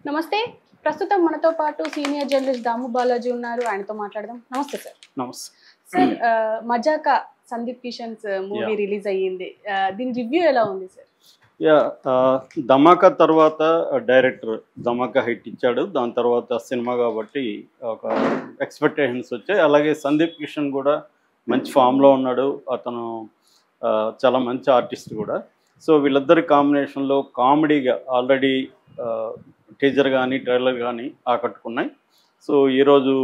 నమస్తే. ప్రస్తుతం మనతో పాటు సీనియర్ జర్నలిస్ట్ దాము బాలాజీ ఉన్నారు. ఆయనతో మాట్లాడదాం. నమస్తే సార్. నమస్తే సార్, మజాకా సందీప్ కిషన్స్ మూవీ రిలీజ్ అయ్యింది. దీని రివ్యూ ఎలా ఉంది సార్? యా ధమాకా తర్వాత డైరెక్టర్ ధమాకా హిట్ ఇచ్చాడు. దాని తర్వాత సినిమా కాబట్టి ఒక ఎక్స్పెక్టేషన్స్ వచ్చాయి. అలాగే సందీప్ కిషన్ కూడా మంచి ఫామ్లో ఉన్నాడు. అతను చాలా మంచి ఆర్టిస్ట్ కూడా. సో వీళ్ళిద్దరి కాంబినేషన్లో కామెడీగా ఆల్రెడీ టీజర్ కానీ ట్రైలర్ కానీ ఆకట్టుకున్నాయి. సో ఈరోజు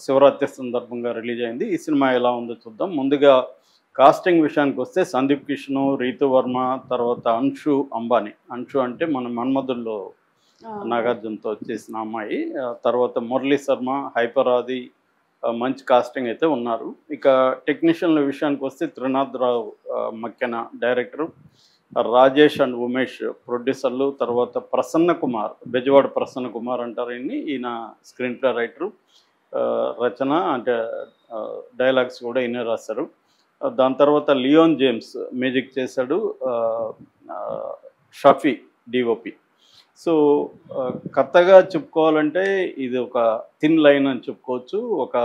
శివరాత్రి సందర్భంగా రిలీజ్ అయింది. ఈ సినిమా ఎలా ఉందో చూద్దాం. ముందుగా కాస్టింగ్ విషయానికి వస్తే సందీప్ కిషన్, రీతు వర్మ, తర్వాత అంశు అంబానీ. అంశు అంటే మన మన్మధుల్లో నాగార్జునతో చేసిన అమ్మాయి. తర్వాత మురళీ శర్మ, హైపర్ ఆది, మంచి కాస్టింగ్ అయితే ఉన్నారు. ఇక టెక్నీషియన్ల విషయానికి వస్తే త్రినాథ్ రావు మక్కెన డైరెక్టరు, రాజేష్ అండ్ ఉమేష్ ప్రొడ్యూసర్లు, తర్వాత ప్రసన్న కుమార్, బెజవాడ ప్రసన్న కుమార్ అంటారు ఈయన స్క్రీన్ ప్లే రైటరు, రచన అంటే డైలాగ్స్ కూడా ఈయన రాశారు. దాని తర్వాత లియోన్ జేమ్స్ మ్యూజిక్ చేశాడు, షఫీ డిఓపి. సో కొత్తగా చెప్పుకోవాలంటే ఇది ఒక థిన్ లైన్ అని చెప్పుకోవచ్చు. ఒక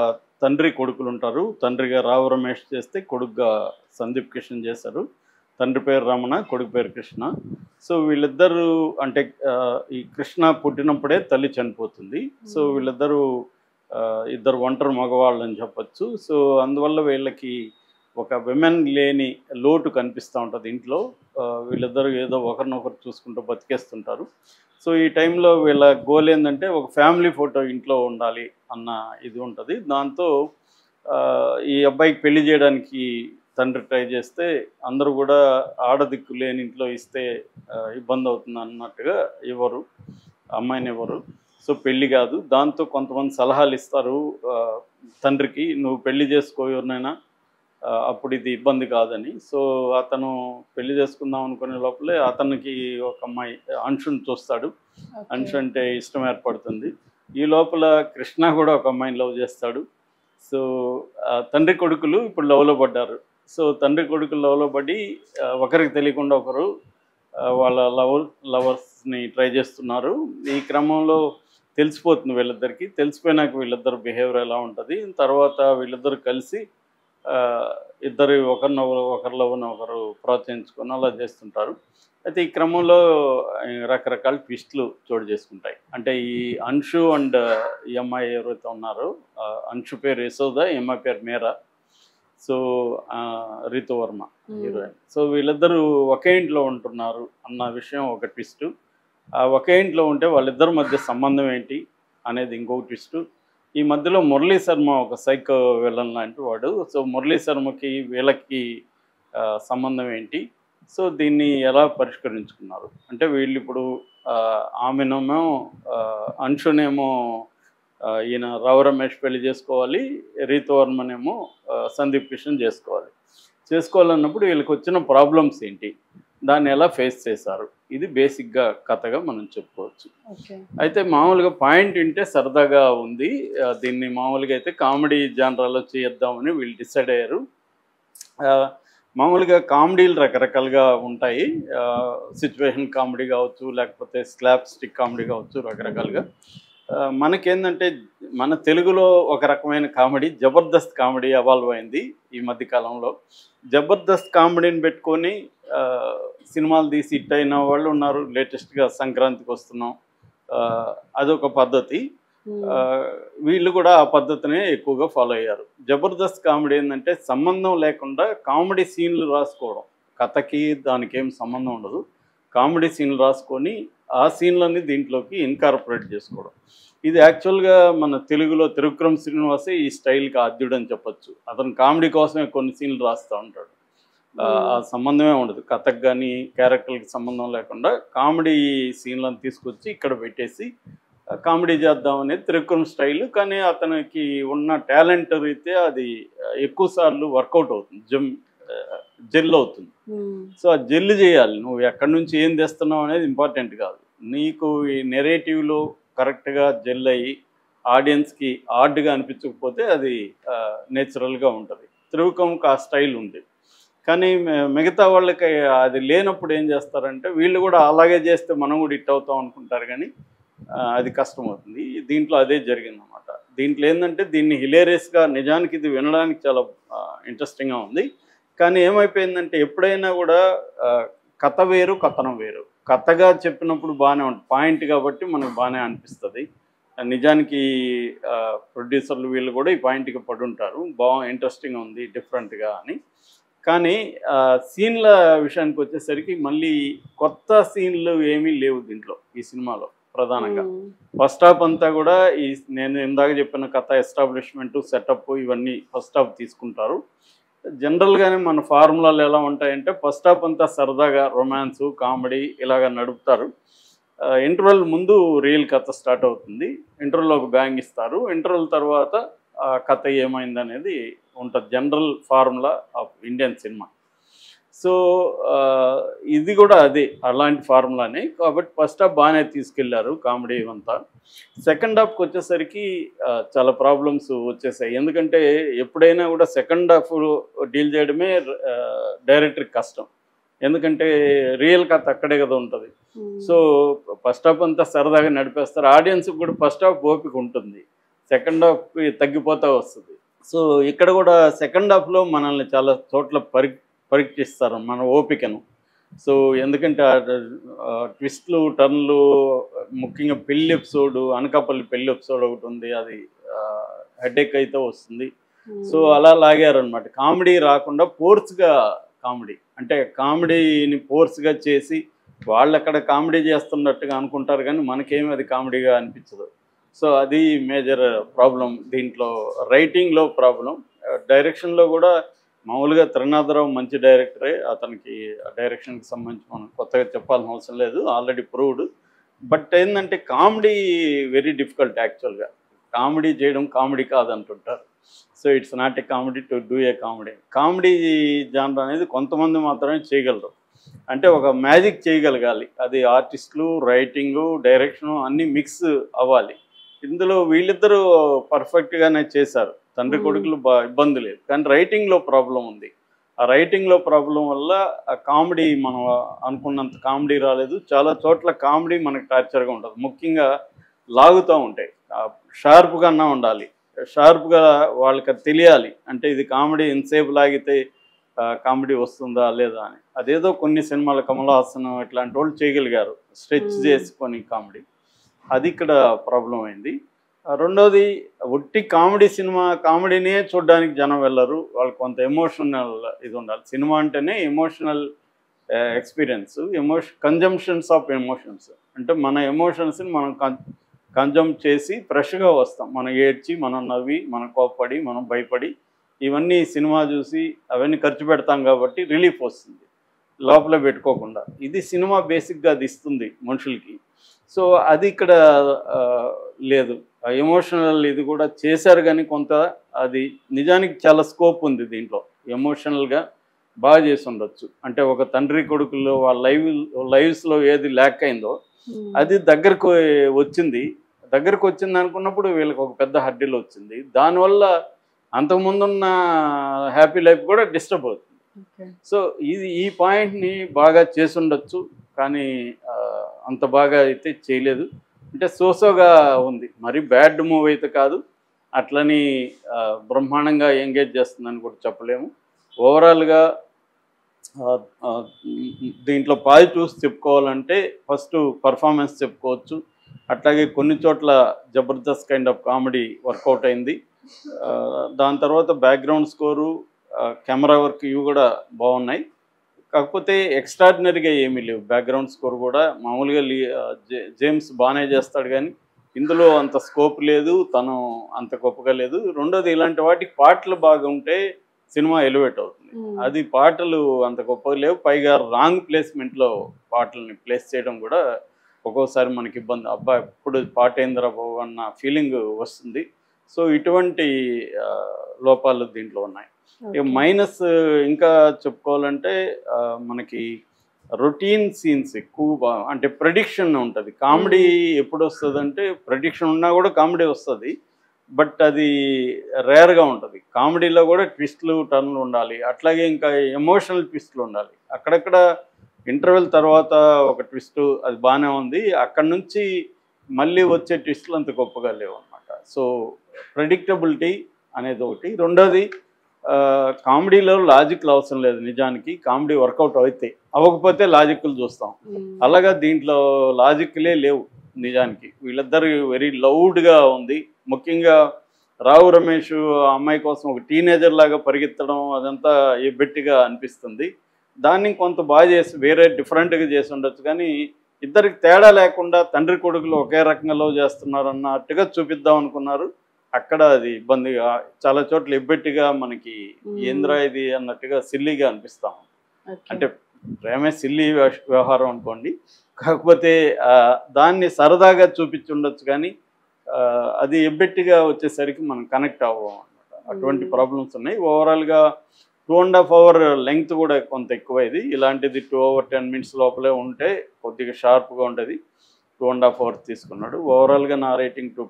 తండ్రి కొడుకులు ఉంటారు. తండ్రిగా రావు రమేష్ చేస్తే కొడుకుగా సందీప్ కిషన్ చేశారు. తండ్రి పేరు రమణ, కొడుకు పేరు కృష్ణ. సో వీళ్ళిద్దరూ అంటే ఈ కృష్ణ పుట్టినప్పుడే తల్లి చనిపోతుంది. సో వీళ్ళిద్దరూ ఇద్దరు ఒంటరి మగవాళ్ళని చెప్పచ్చు. సో అందువల్ల వీళ్ళకి ఒక విమెన్ లేని లోటు కనిపిస్తూ ఉంటుంది ఇంట్లో. వీళ్ళిద్దరూ ఏదో ఒకరినొకరు చూసుకుంటూ బతికేస్తుంటారు. సో ఈ టైంలో వీళ్ళ గోల్ ఏంటంటే ఒక ఫ్యామిలీ ఫోటో ఇంట్లో ఉండాలి అన్న ఇది ఉంటుంది. దాంతో ఈ అబ్బాయికి పెళ్లి చేయడానికి తండ్రి ట్రై చేస్తే అందరూ కూడా ఆడదిక్కు లేని ఇంట్లో ఇస్తే ఇబ్బంది అవుతుంది అన్నట్టుగా ఇవ్వరు, అమ్మాయిని ఇవ్వరు. సో పెళ్ళి కాదు. దాంతో కొంతమంది సలహాలు ఇస్తారు తండ్రికి, నువ్వు పెళ్లి చేసుకో ఎవరినైనా, అప్పుడు ఇది ఇబ్బంది కాదని. సో అతను పెళ్లి చేసుకుందాం అనుకునే లోపలే అతనికి ఒక అమ్మాయి అంశుని చూస్తాడు. అంశు అంటే ఇష్టం ఏర్పడుతుంది. ఈ లోపల కృష్ణ కూడా ఒక అమ్మాయిని లవ్ చేస్తాడు. సో తండ్రి కొడుకులు ఇప్పుడు లవ్లో పడ్డారు. సో తండ్రి కొడుకులు లవ్లో పడి ఒకరికి తెలియకుండా ఒకరు వాళ్ళ లవర్స్ని ట్రై చేస్తున్నారు. ఈ క్రమంలో తెలిసిపోతుంది వీళ్ళిద్దరికి. తెలిసిపోయినాక వీళ్ళిద్దరు బిహేవియర్ ఎలా ఉంటుంది, తర్వాత వీళ్ళిద్దరు కలిసి ఇద్దరు ఒకరిలో ఒకరు ప్రోత్సహించుకొని అలా చేస్తుంటారు. అయితే ఈ క్రమంలో రకరకాల ట్విస్టులు చోటు చేసుకుంటాయి. అంటే ఈ అంశు అండ్ ఈ అమ్మాయి ఎవరైతే ఉన్నారో, అంశు పేరు యశోద, ఈ అమ్మాయి పేరు Meera. So Ritu Varma heroine. So వీళ్ళిద్దరూ ఒకే ఇంట్లో ఉంటున్నారు అన్న విషయం ఒక ట్విస్టు. ఒకే ఇంట్లో ఉంటే వాళ్ళిద్దరి మధ్య సంబంధం ఏంటి అనేది ఇంకొక ట్విస్టు. ఈ మధ్యలో మురళీ శర్మ ఒక సైకో విలన్ లాంటి వాడు. సో మురళీ శర్మకి వీళ్ళకి సంబంధం ఏంటి, సో దీన్ని ఎలా పరిష్కరించుకున్నారు అంటే వీళ్ళు ఇప్పుడు ఆమెనేమో అంశునేమో ఈయన రావు రమేష్ పెళ్లి చేసుకోవాలి, రీతు వర్మనేమో సందీప్ కిషన్ చేసుకోవాలన్నప్పుడు వీళ్ళకి వచ్చిన ప్రాబ్లమ్స్ ఏంటి, దాన్ని ఎలా ఫేస్ చేశారు, ఇది బేసిక్గా కథగా మనం చెప్పుకోవచ్చు. అయితే మామూలుగా పాయింట్ వింటే సరదాగా ఉంది. దీన్ని మామూలుగా అయితే కామెడీ జానరాలో చేద్దామని వీళ్ళు డిసైడ్ అయ్యారు. మామూలుగా కామెడీలు రకరకాలుగా ఉంటాయి. సిచ్యువేషన్ కామెడీ కావచ్చు, లేకపోతే స్లాప్ స్టిక్ కామెడీ కావచ్చు, రకరకాలుగా. మనకేంటంటే మన తెలుగులో ఒక రకమైన కామెడీ జబర్దస్త్ కామెడీ ఎవాల్వ్ అయింది ఈ మధ్యకాలంలో. జబర్దస్త్ కామెడీని పెట్టుకొని సినిమాలు తీసి హిట్ అయిన వాళ్ళు ఉన్నారు. లేటెస్ట్గా సంక్రాంతికి వస్తున్నాం, అదొక పద్ధతి. వీళ్ళు కూడా ఆ పద్ధతినే ఎక్కువగా ఫాలో అయ్యారు. జబర్దస్త్ కామెడీ ఏంటంటే సంబంధం లేకుండా కామెడీ సీన్లు రాసుకోవడం, కథకి దానికి ఏం సంబంధం ఉండదు. కామెడీ సీన్లు రాసుకొని ఆ సీన్లన్నీ దీంట్లోకి ఇన్కార్పొరేట్ చేసుకోవడం. ఇది యాక్చువల్గా మన తెలుగులో త్రివిక్రమ్ శ్రీనివాసే ఈ స్టైల్కి ఆద్యుడు అని చెప్పచ్చు. అతను కామెడీ కోసమే కొన్ని సీన్లు రాస్తూ ఉంటాడు. ఆ సంబంధమే ఉండదు, కథకు కానీ క్యారెక్టర్కి సంబంధం లేకుండా కామెడీ సీన్లను తీసుకొచ్చి ఇక్కడ పెట్టేసి కామెడీ చేద్దాం అనేది త్రివిక్రమ్ స్టైల్. కానీ అతనికి ఉన్న టాలెంట్ రీతే అది ఎక్కువ సార్లు వర్కౌట్ అవుతుంది, జెల్ అవుతుంది. సో ఆ జెల్ చేయాలి. నువ్వు ఎక్కడి నుంచి ఏం తెస్తున్నావు అనేది ఇంపార్టెంట్ కాదు, నీకు ఈ నెరేటివ్లో కరెక్ట్గా జెల్ అయ్యి ఆడియన్స్కి ఆర్డ్గా అనిపించకపోతే అది నేచురల్గా ఉంటుంది. త్రివిక్రమ్కి ఆ స్టైల్ ఉంది. కానీ మిగతా వాళ్ళకి అది లేనప్పుడు ఏం చేస్తారంటే వీళ్ళు కూడా అలాగే చేస్తే మనం కూడా హిట్ అవుతాం అనుకుంటారు. కానీ అది కష్టం అవుతుంది. దీంట్లో అదే జరిగిందన్నమాట. దీంట్లో ఏంటంటే దీన్ని హిలేరియస్గా, నిజానికి ఇది వినడానికి చాలా ఇంట్రెస్టింగ్గా ఉంది. కానీ ఏమైపోయిందంటే ఎప్పుడైనా కూడా కథ వేరు, కథనం వేరు. కథగా చెప్పినప్పుడు బాగానే ఉంటుంది, పాయింట్ కాబట్టి మనకు బాగానే అనిపిస్తుంది. నిజానికి ప్రొడ్యూసర్లు వీళ్ళు కూడా ఈ పాయింట్కి పడుంటారు, ఇంట్రెస్టింగ్గా ఉంది డిఫరెంట్గా అని. కానీ సీన్ల విషయానికి వచ్చేసరికి మళ్ళీ కొత్త సీన్లు ఏమీ లేవు దీంట్లో, ఈ సినిమాలో ప్రధానంగా. ఫస్ట్ హాఫ్ అంతా కూడా నేను ఇందాక చెప్పిన కథ ఎస్టాబ్లిష్మెంటు, సెటప్ ఇవన్నీ ఫస్ట్ హాఫ్ తీసుకుంటారు. జనరల్గానే మన ఫార్ములాలు ఎలా ఉంటాయంటే ఫస్ట్ హాఫ్ అంతా సరదాగా రొమాన్సు, కామెడీ ఇలాగ నడుపుతారు. ఇంటర్వెల్ ముందు రియల్ కథ స్టార్ట్ అవుతుంది. ఇంటర్వెల్లో ఒక బ్యాంగ్ ఇస్తారు. ఇంటర్వెల్ తర్వాత కథ ఏమైందనేది ఉంటుంది, general formula of Indian cinema. So ఇది కూడా అదే అలాంటి ఫార్ములానే కాబట్టి ఫస్ట్ హాఫ్ బాగానే తీసుకెళ్లారు కామెడీ ఇవంతా. సెకండ్ హాఫ్కి వచ్చేసరికి చాలా ప్రాబ్లమ్స్ వచ్చేసాయి. ఎందుకంటే ఎప్పుడైనా కూడా సెకండ్ హాఫ్ డీల్ చేయడమే డైరెక్టర్కి కష్టం, ఎందుకంటే రియల్ కథ అక్కడే కదా ఉంటుంది. సో ఫస్ట్ హాఫ్ అంతా సరదాగా నడిపేస్తారు, ఆడియన్స్కి కూడా ఫస్ట్ హాఫ్ ఓపిక ఉంటుంది, సెకండ్ హాఫ్కి తగ్గిపోతూ వస్తుంది. సో ఇక్కడ కూడా సెకండ్ హాఫ్లో మనల్ని చాలా చోట్ల పరీక్షిస్తారు మన ఓపికను. సో ఎందుకంటే ట్విస్ట్లు, టర్న్లు, ముఖ్యంగా పెళ్ళి ఎపిసోడ్, అనకాపల్లి పెళ్ళి ఎపిసోడ్ ఒకటి ఉంది, అది హెడేక్ అయితే వస్తుంది. సో అలా లాగారనమాట. కామెడీ రాకుండా ఫోర్స్గా కామెడీ, అంటే కామెడీని ఫోర్స్గా చేసి వాళ్ళు అక్కడ కామెడీ చేస్తున్నట్టుగా అనుకుంటారు కానీ మనకేమీ అది కామెడీగా అనిపించదు. సో అది మేజర్ ప్రాబ్లం దీంట్లో. రైటింగ్లో ప్రాబ్లం, డైరెక్షన్లో కూడా మామూలుగా త్రినాథరావు మంచి డైరెక్టరే, అతనికి డైరెక్షన్కి సంబంధించి మనం కొత్తగా చెప్పాల్సిన అవసరం లేదు, ఆల్రెడీ ప్రూవ్డ్. బట్ ఏంటంటే కామెడీ వెరీ డిఫికల్ట్ యాక్చువల్గా. కామెడీ చేయడం కామెడీ కాదంటుంటారు. So it's not a comedy to do a comedy. Comedy genre అనేది కొంతమంది మాత్రమే చేయగలరు, అంటే ఒక మ్యాజిక్ చేయగలగాలి. అది ఆర్టిస్టులు, రైటింగు, డైరెక్షను అన్నీ మిక్స్ అవ్వాలి. ఇందులో వీళ్ళిద్దరూ పర్ఫెక్ట్గానే చేశారు, తండ్రి కొడుకులు ఇబ్బంది లేదు. కానీ రైటింగ్లో ప్రాబ్లం ఉంది. ఆ రైటింగ్లో ప్రాబ్లం వల్ల ఆ కామెడీ మనం అనుకున్నంత కామెడీ రాలేదు. చాలా చోట్ల కామెడీ మనకు టార్చర్గా ఉంటుంది, ముఖ్యంగా లాగుతూ ఉంటాయి. షార్ప్గా అన్నా ఉండాలి, షార్ప్గా వాళ్ళకి అది తెలియాలి, అంటే ఇది కామెడీ ఎంతసేపు లాగితే కామెడీ వస్తుందా లేదా అని. అదేదో కొన్ని సినిమాలు కమల్ హాసన్ ఇట్లాంటి వాళ్ళు చేయగలిగారు స్ట్రెచ్ చేసుకొని కామెడీ, అది ఇక్కడ ప్రాబ్లం అయింది. రెండోది ఒట్టి కామెడీ సినిమా, కామెడీనే చూడడానికి జనం వెళ్ళరు, వాళ్ళకి కొంత ఎమోషనల్ ఇది ఉండాలి. సినిమా అంటేనే emotional experience, consumptions of emotions, అంటే మన ఎమోషన్స్ని మనం కన్జంప్ చేసి ఫ్రెష్గా వస్తాం. మనం ఏడ్చి, మనం నవ్వి, మనం కోప్పడి, మనం భయపడి, ఇవన్నీ సినిమా చూసి అవన్నీ ఖర్చు పెడతాం కాబట్టి రిలీఫ్ వస్తుంది లోపల పెట్టుకోకుండా. ఇది సినిమా బేసిక్గా అది ఇస్తుంది మనుషులకి. సో అది ఇక్కడ లేదు. ఎమోషనల్ ఇది కూడా చేశారు కానీ కొంత అది నిజానికి చాలా స్కోప్ ఉంది దీంట్లో, ఎమోషనల్గా బాగా చేసి ఉండొచ్చు. అంటే ఒక తండ్రి కొడుకుల్లో వాళ్ళ లైవ్స్లో ఏది ల్యాక్ అయిందో అది దగ్గరకు వచ్చింది అనుకున్నప్పుడు వీళ్ళకి ఒక పెద్ద హడ్డీలు వచ్చింది. దానివల్ల అంతకుముందున్న హ్యాపీ లైఫ్ కూడా డిస్టర్బ్ అవుతుంది. సో ఈ పాయింట్ని బాగా చేసి ఉండొచ్చు, కానీ అంత బాగా అయితే చేయలేదు. అంటే సోసోగా ఉంది, మరి బ్యాడ్ మూవ్ అయితే కాదు, అట్లని బ్రహ్మాండంగా ఎంగేజ్ చేస్తుందని కూడా చెప్పలేము. ఓవరాల్గా దీంట్లో పాజిటివ్స్ చెప్పుకోవాలంటే ఫస్ట్ పర్ఫార్మెన్స్ చెప్పుకోవచ్చు. అట్లాగే కొన్ని చోట్ల Jabardasth kind of comedy work out అయింది. దాని తర్వాత బ్యాక్గ్రౌండ్ స్కోరు, కెమెరా వర్క్ ఇవి కూడా బాగున్నాయి. కాకపోతే ఎక్స్ట్రాడినరీగా ఏమీ లేవు. బ్యాక్గ్రౌండ్ స్కోర్ కూడా మామూలుగా జేమ్స్ బాగానే చేస్తాడు, కానీ ఇందులో అంత స్కోప్ లేదు, తను అంత గొప్పగా లేదు. రెండోది ఇలాంటి వాటికి పాటలు బాగా ఉంటే సినిమా ఎలివేట్ అవుతుంది. అది పాటలు అంత గొప్పగా లేవు, పైగా రాంగ్ ప్లేస్మెంట్లో పాటల్ని ప్లేస్ చేయడం కూడా ఒక్కోసారి మనకి ఇబ్బంది. అబ్బా ఎప్పుడు పాట ఏందిరా బాబు అన్న ఫీలింగ్ వస్తుంది. సో ఇటువంటి లోపాలు దీంట్లో ఉన్నాయి. మైనస్ ఇంకా చెప్పుకోవాలంటే మనకి రొటీన్ సీన్స్ ఎక్కువ, అంటే ప్రెడిక్షన్ ఉంటుంది. కామెడీ ఎప్పుడు వస్తుంది అంటే ప్రెడిక్షన్ ఉన్నా కూడా కామెడీ వస్తుంది, బట్ అది రేర్గా ఉంటుంది. కామెడీలో కూడా ట్విస్ట్లు, టర్న్లు ఉండాలి, అట్లాగే ఇంకా ఎమోషనల్ ట్విస్ట్లు ఉండాలి. అక్కడక్కడ ఇంటర్వెల్ తర్వాత ఒక ట్విస్ట్ అది బాగానే ఉంది, అక్కడ నుంచి మళ్ళీ వచ్చే ట్విస్టులు అంత గొప్పగా లేవు అనమాట. సో ప్రెడిక్టబిలిటీ అనేది ఒకటి. రెండోది కామెడీలో లాజిక్లు అవసరం లేదు. నిజానికి కామెడీ వర్కౌట్ అయితే అవ్వకపోతే లాజిక్లు చూస్తాం. అలాగా దీంట్లో లాజిక్లే లేవు నిజానికి. వీళ్ళిద్దరు వెరీ లౌడ్గా ఉంది. ముఖ్యంగా రావు రమేష్ అమ్మాయి కోసం ఒక టీనేజర్ లాగా పరిగెత్తడం అదంతా ఎబ్బెట్టిగా అనిపిస్తుంది. దాన్ని కొంత బాగా చేసి వేరే డిఫరెంట్గా చేసి ఉండొచ్చు, కానీ ఇద్దరికి తేడా లేకుండా తండ్రి కొడుకులు ఒకే రకంగా లవ్ చేస్తున్నారు అన్నట్టుగా చూపిద్దాం అనుకున్నారు. అక్కడ అది ఇబ్బందిగా, చాలా చోట్ల ఎబ్బెట్టిగా మనకి ఏంద్రా ఇది అన్నట్టుగా సిల్లీగా అనిపిస్తాం. అంటే ప్రేమే సిల్లీ వ్యవహారం అనుకోండి, కాకపోతే దాన్ని సరదాగా చూపించి ఉండొచ్చు, కానీ అది ఎబ్బెట్టిగా వచ్చేసరికి మనం కనెక్ట్ అవ్వం అనమాట. అటువంటి ప్రాబ్లమ్స్ ఉన్నాయి. ఓవరాల్గా 2.5 hour లెంగ్త్ కూడా కొంత ఎక్కువ. ఇది ఇలాంటిది 2 hours 10 minutes లోపలే ఉంటే కొద్దిగా షార్ప్గా ఉంటుంది. 2.5 hours తీసుకున్నాడు. ఓవరాల్గా నా రేటింగ్ 2.